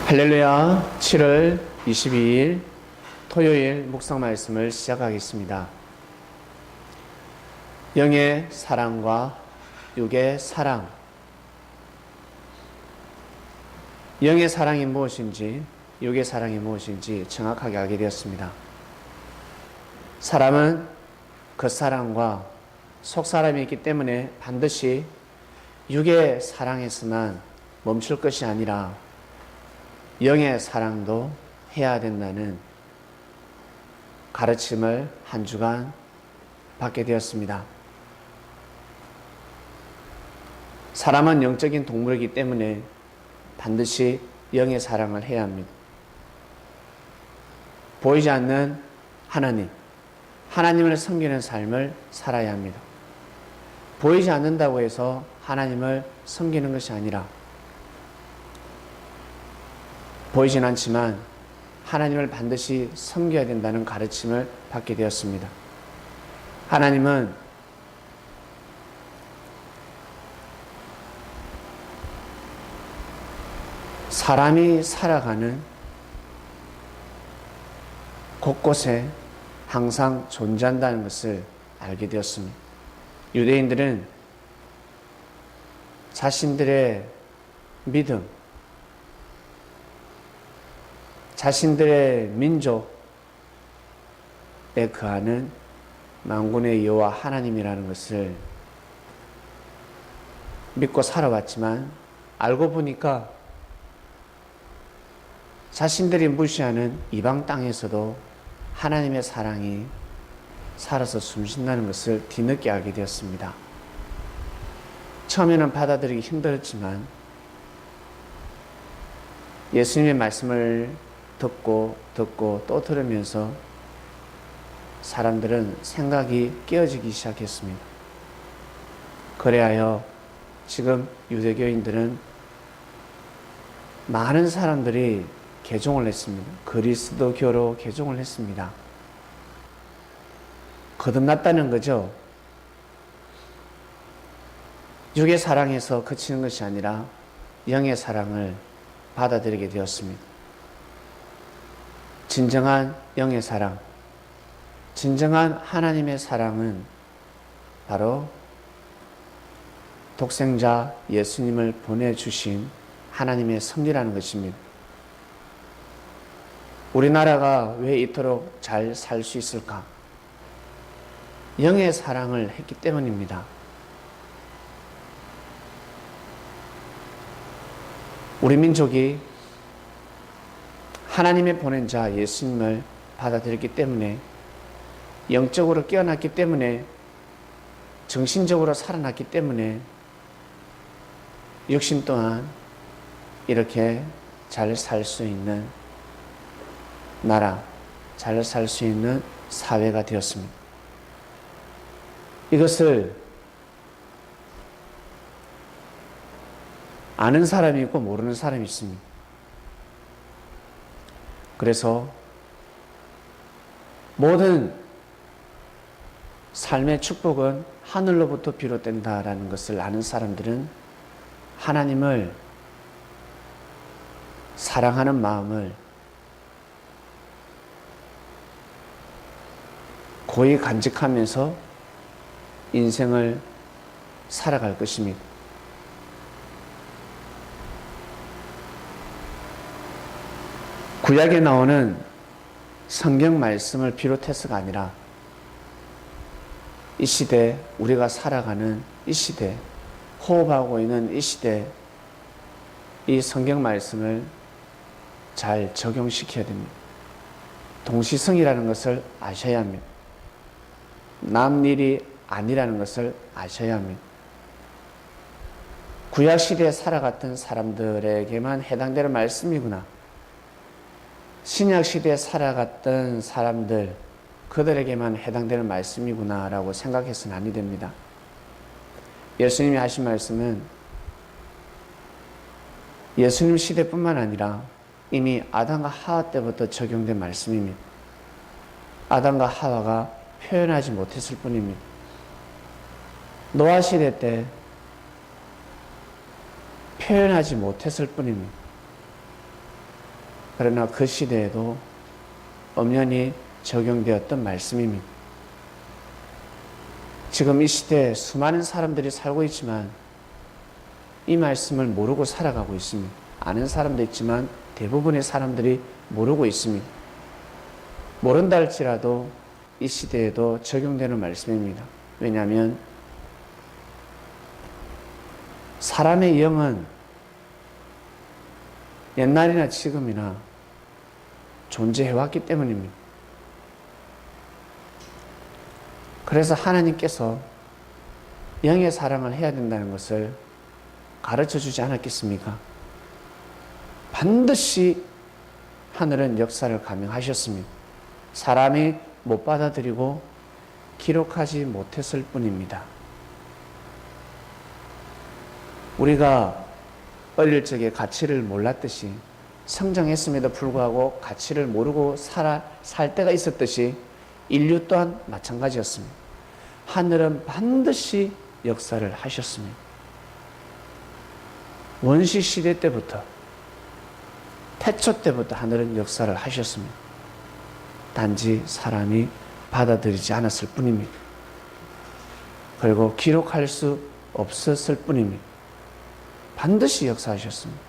할렐루야. 7월 22일 토요일 묵상 말씀을 시작하겠습니다. 영의 사랑과 육의 사랑. 영의 사랑이 무엇인지, 육의 사랑이 무엇인지 정확하게 알게 되었습니다. 사람은 겉사랑과 속사람이 있기 때문에 반드시 육의 사랑에서만 멈출 것이 아니라 영의 사랑도 해야 된다는 가르침을 한 주간 받게 되었습니다. 사람은 영적인 동물이기 때문에 반드시 영의 사랑을 해야 합니다. 보이지 않는 하나님을 섬기는 삶을 살아야 합니다. 보이지 않는다고 해서 하나님을 섬기는 것이 아니라 보이진 않지만 하나님을 반드시 섬겨야 된다는 가르침을 받게 되었습니다. 하나님은 사람이 살아가는 곳곳에 항상 존재한다는 것을 알게 되었습니다. 유대인들은 자신들의 믿음, 자신들의 민족에 거하는 만군의 여호와 하나님이라는 것을 믿고 살아왔지만 알고 보니까 자신들이 무시하는 이방 땅에서도 하나님의 사랑이 살아서 숨쉰다는 것을 뒤늦게 알게 되었습니다. 처음에는 받아들이기 힘들었지만 예수님의 말씀을 듣고 또 들으면서 사람들은 생각이 깨어지기 시작했습니다. 그래하여 지금 유대교인들은 많은 사람들이 개종을 했습니다. 그리스도교로 개종을 했습니다. 거듭났다는 거죠. 육의 사랑에서 그치는 것이 아니라 영의 사랑을 받아들이게 되었습니다. 진정한 영의 사랑, 진정한 하나님의 사랑은 바로 독생자 예수님을 보내주신 하나님의 섭리라는 것입니다. 우리나라가 왜 이토록 잘 살 수 있을까? 영의 사랑을 했기 때문입니다. 우리 민족이 하나님의 보낸 자 예수님을 받아들였기 때문에, 영적으로 깨어났기 때문에, 정신적으로 살아났기 때문에 육신 또한 이렇게 잘 살 수 있는 나라, 잘 살 수 있는 사회가 되었습니다. 이것을 아는 사람이 있고 모르는 사람이 있습니다. 그래서 모든 삶의 축복은 하늘로부터 비롯된다라는 것을 아는 사람들은 하나님을 사랑하는 마음을 고이 간직하면서 인생을 살아갈 것입니다. 구약에 나오는 성경 말씀을 비롯해서가 아니라 이 시대, 우리가 살아가는 이 시대, 호흡하고 있는 이 시대, 이 성경 말씀을 잘 적용시켜야 됩니다. 동시성이라는 것을 아셔야 합니다. 남일이 아니라는 것을 아셔야 합니다. 구약시대에 살아갔던 사람들에게만 해당되는 말씀이구나. 신약시대에 살아갔던 사람들, 그들에게만 해당되는 말씀이구나 라고 생각해서는 아니 됩니다. 예수님이 하신 말씀은 예수님 시대뿐만 아니라 이미 아담과 하와 때부터 적용된 말씀입니다. 아담과 하와가 표현하지 못했을 뿐입니다. 노아 시대 때 표현하지 못했을 뿐입니다. 그러나 그 시대에도 엄연히 적용되었던 말씀입니다. 지금 이 시대에 수많은 사람들이 살고 있지만 이 말씀을 모르고 살아가고 있습니다. 아는 사람도 있지만 대부분의 사람들이 모르고 있습니다. 모른다 할지라도 이 시대에도 적용되는 말씀입니다. 왜냐하면 사람의 영은 옛날이나 지금이나 존재해왔기 때문입니다. 그래서 하나님께서 영의 사랑을 해야 된다는 것을 가르쳐 주지 않았겠습니까? 반드시 하늘은 역사를 감행하셨습니다. 사람이 못 받아들이고 기록하지 못했을 뿐입니다. 우리가 어릴 적에 가치를 몰랐듯이 성장했음에도 불구하고 가치를 모르고 살 때가 있었듯이 인류 또한 마찬가지였습니다. 하늘은 반드시 역사를 하셨습니다. 원시 시대 때부터 태초 때부터 하늘은 역사를 하셨습니다. 단지 사람이 받아들이지 않았을 뿐입니다. 그리고 기록할 수 없었을 뿐입니다. 반드시 역사하셨습니다.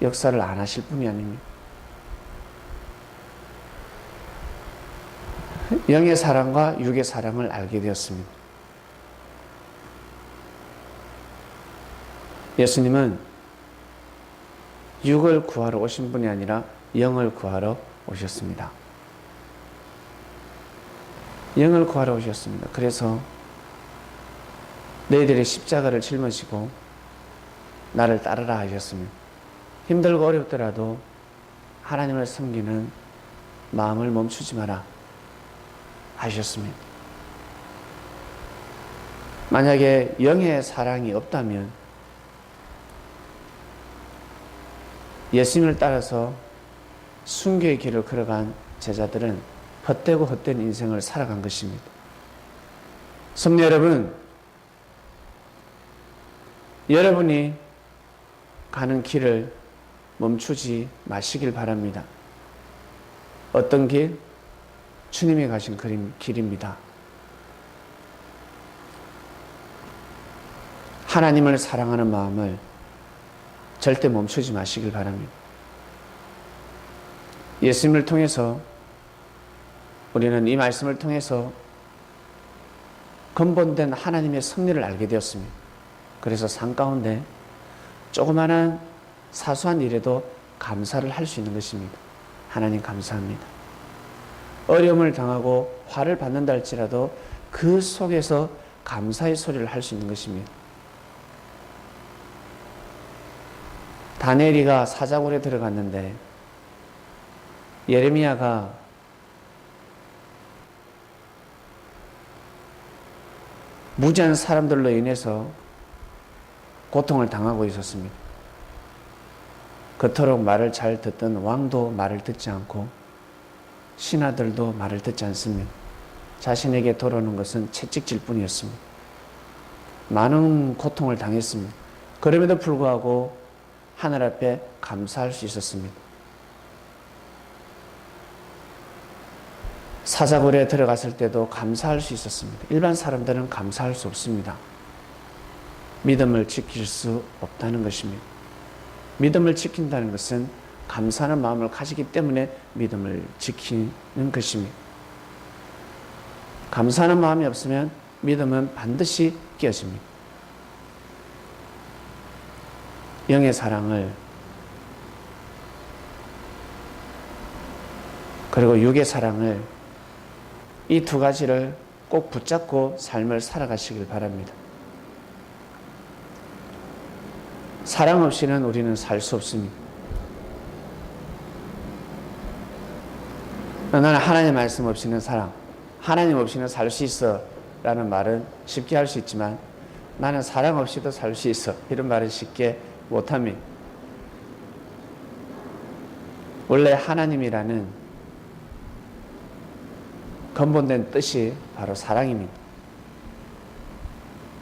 역사를 안 하실 뿐이 아닙니다. 영의 사랑과 육의 사랑을 알게 되었습니다. 예수님은 육을 구하러 오신 분이 아니라 영을 구하러 오셨습니다. 영을 구하러 오셨습니다. 그래서 너희들이 십자가를 짊어지고 나를 따르라 하셨습니다. 힘들고 어렵더라도 하나님을 섬기는 마음을 멈추지 마라 하셨습니다. 만약에 영의 사랑이 없다면 예수님을 따라서 순교의 길을 걸어간 제자들은 헛되고 헛된 인생을 살아간 것입니다. 성도 여러분, 여러분이 가는 길을 멈추지 마시길 바랍니다. 어떤 길? 주님이 가신 길입니다. 하나님을 사랑하는 마음을 절대 멈추지 마시길 바랍니다. 예수님을 통해서 우리는 이 말씀을 통해서 근본된 하나님의 섭리를 알게 되었습니다. 그래서 삶 가운데 조그마한 사소한 일에도 감사를 할 수 있는 것입니다. 하나님 감사합니다. 어려움을 당하고 화를 받는다 할지라도 그 속에서 감사의 소리를 할 수 있는 것입니다. 다니엘이가 사자굴에 들어갔는데 예레미야가 무지한 사람들로 인해서 고통을 당하고 있었습니다. 그토록 말을 잘 듣던 왕도 말을 듣지 않고 신하들도 말을 듣지 않습니다. 자신에게 돌아오는 것은 채찍질 뿐이었습니다. 많은 고통을 당했습니다. 그럼에도 불구하고 하늘 앞에 감사할 수 있었습니다. 사자굴에 들어갔을 때도 감사할 수 있었습니다. 일반 사람들은 감사할 수 없습니다. 믿음을 지킬 수 없다는 것입니다. 믿음을 지킨다는 것은 감사하는 마음을 가지기 때문에 믿음을 지키는 것입니다. 감사하는 마음이 없으면 믿음은 반드시 깨어집니다. 영의 사랑을 그리고 육의 사랑을 이 두 가지를 꼭 붙잡고 삶을 살아가시길 바랍니다. 사랑 없이는 우리는 살 수 없습니다. 나는 하나님 말씀 없이는 하나님 없이는 살 수 있어 라는 말은 쉽게 할 수 있지만 나는 사랑 없이도 살 수 있어 이런 말은 쉽게 못합니다. 원래 하나님이라는 근본된 뜻이 바로 사랑입니다.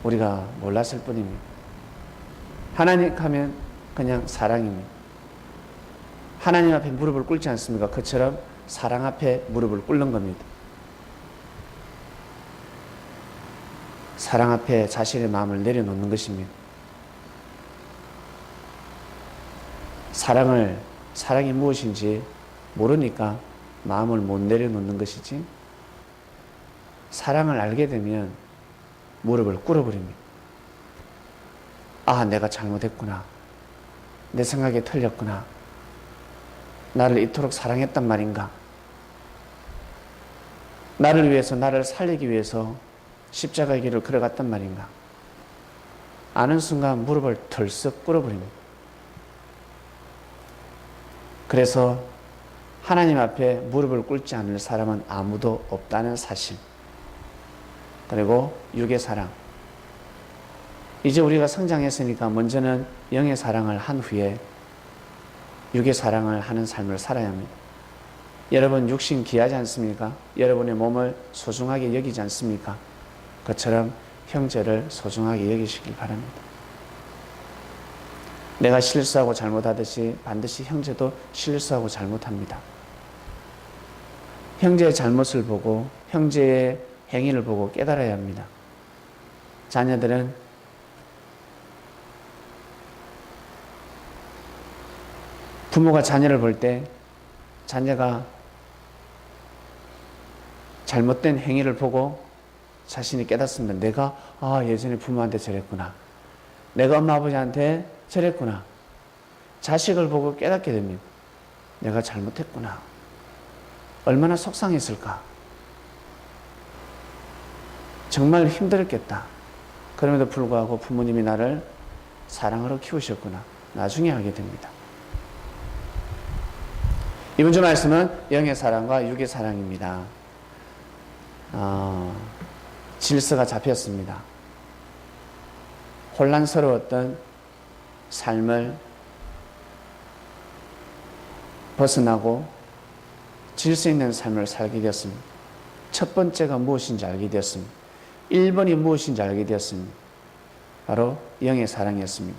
우리가 몰랐을 뿐입니다. 하나님 하면 그냥 사랑입니다. 하나님 앞에 무릎을 꿇지 않습니까? 그처럼 사랑 앞에 무릎을 꿇는 겁니다. 사랑 앞에 자신의 마음을 내려놓는 것입니다. 사랑이 무엇인지 모르니까 마음을 못 내려놓는 것이지, 사랑을 알게 되면 무릎을 꿇어버립니다. 아, 내가 잘못했구나. 내 생각이 틀렸구나. 나를 이토록 사랑했단 말인가. 나를 위해서, 나를 살리기 위해서 십자가의 길을 걸어갔단 말인가. 아는 순간 무릎을 털썩 꿇어버립니다. 그래서 하나님 앞에 무릎을 꿇지 않을 사람은 아무도 없다는 사실. 그리고 육의 사랑. 이제 우리가 성장했으니까 먼저는 영의 사랑을 한 후에 육의 사랑을 하는 삶을 살아야 합니다. 여러분, 육신 귀하지 않습니까? 여러분의 몸을 소중하게 여기지 않습니까? 그처럼 형제를 소중하게 여기시길 바랍니다. 내가 실수하고 잘못하듯이 반드시 형제도 실수하고 잘못합니다. 형제의 잘못을 보고 형제의 행위를 보고 깨달아야 합니다. 자녀들은 부모가 자녀를 볼 때 자녀가 잘못된 행위를 보고 자신이 깨닫습니다. 내가 예전에 부모한테 저랬구나. 내가 엄마 아버지한테 저랬구나. 자식을 보고 깨닫게 됩니다. 내가 잘못했구나. 얼마나 속상했을까. 정말 힘들었겠다. 그럼에도 불구하고 부모님이 나를 사랑으로 키우셨구나. 나중에 알게 됩니다. 이번 주 말씀은 영의 사랑과 육의 사랑입니다. 질서가 잡혔습니다. 혼란스러웠던 삶을 벗어나고 질서 있는 삶을 살게 되었습니다. 첫 번째가 무엇인지 알게 되었습니다. 1번이 무엇인지 알게 되었습니다. 바로 영의 사랑이었습니다.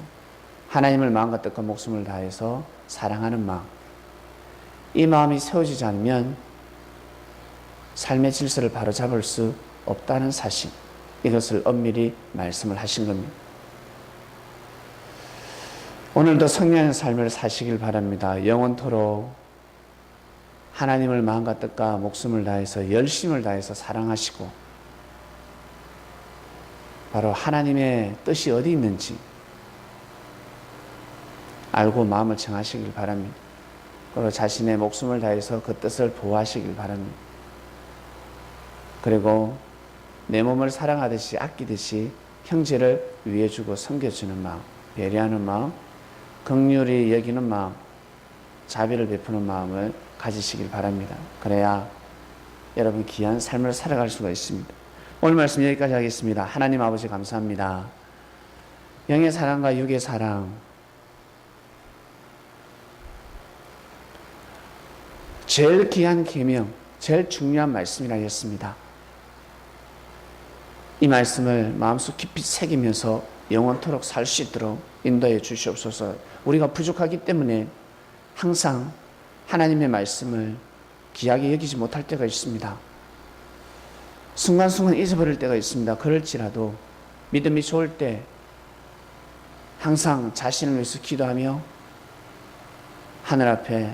하나님을 마음과 뜻과 목숨을 다해서 사랑하는 마음. 이 마음이 세워지지 않으면 삶의 질서를 바로잡을 수 없다는 사실, 이것을 엄밀히 말씀을 하신 겁니다. 오늘도 성령의 삶을 사시길 바랍니다. 영원토록 하나님을 마음과 뜻과 목숨을 다해서 열심을 다해서 사랑하시고 바로 하나님의 뜻이 어디 있는지 알고 마음을 정하시길 바랍니다. 그리고 자신의 목숨을 다해서 그 뜻을 보호하시길 바랍니다. 그리고 내 몸을 사랑하듯이 아끼듯이 형제를 위해주고 섬겨주는 마음, 배려하는 마음, 긍휼히 여기는 마음, 자비를 베푸는 마음을 가지시길 바랍니다. 그래야 여러분 귀한 삶을 살아갈 수가 있습니다. 오늘 말씀 여기까지 하겠습니다. 하나님 아버지 감사합니다. 영의 사랑과 육의 사랑, 제일 귀한 계명, 제일 중요한 말씀이라 했습니다. 이 말씀을 마음속 깊이 새기면서 영원토록 살 수 있도록 인도해 주시옵소서. 우리가 부족하기 때문에 항상 하나님의 말씀을 귀하게 여기지 못할 때가 있습니다. 순간순간 잊어버릴 때가 있습니다. 그럴지라도 믿음이 좋을 때 항상 자신을 위해서 기도하며 하늘 앞에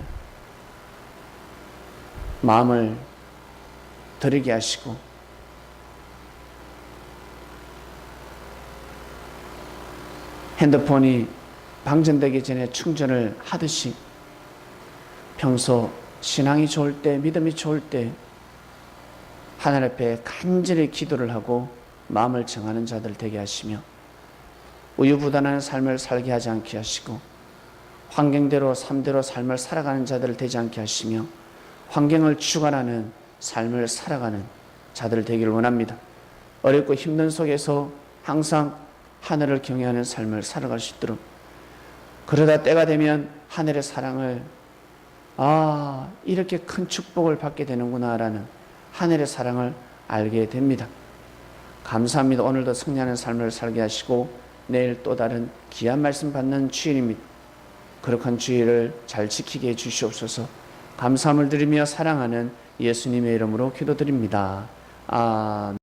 마음을 드리게 하시고 핸드폰이 방전되기 전에 충전을 하듯이 평소 신앙이 좋을 때, 믿음이 좋을 때 하늘 앞에 간절히 기도를 하고 마음을 정하는 자들 되게 하시며 우유부단한 삶을 살게 하지 않게 하시고 환경대로 삶대로 삶을 살아가는 자들 되지 않게 하시며 환경을 주관하는 삶을 살아가는 자들 되기를 원합니다. 어렵고 힘든 속에서 항상 하늘을 경외하는 삶을 살아갈 수 있도록, 그러다 때가 되면 하늘의 사랑을 이렇게 큰 축복을 받게 되는구나 라는 하늘의 사랑을 알게 됩니다. 감사합니다. 오늘도 승리하는 삶을 살게 하시고 내일 또 다른 귀한 말씀 받는 주일입니다. 거룩한 주의를 잘 지키게 해주시옵소서. 감사함을 드리며 사랑하는 예수님의 이름으로 기도드립니다. 아멘.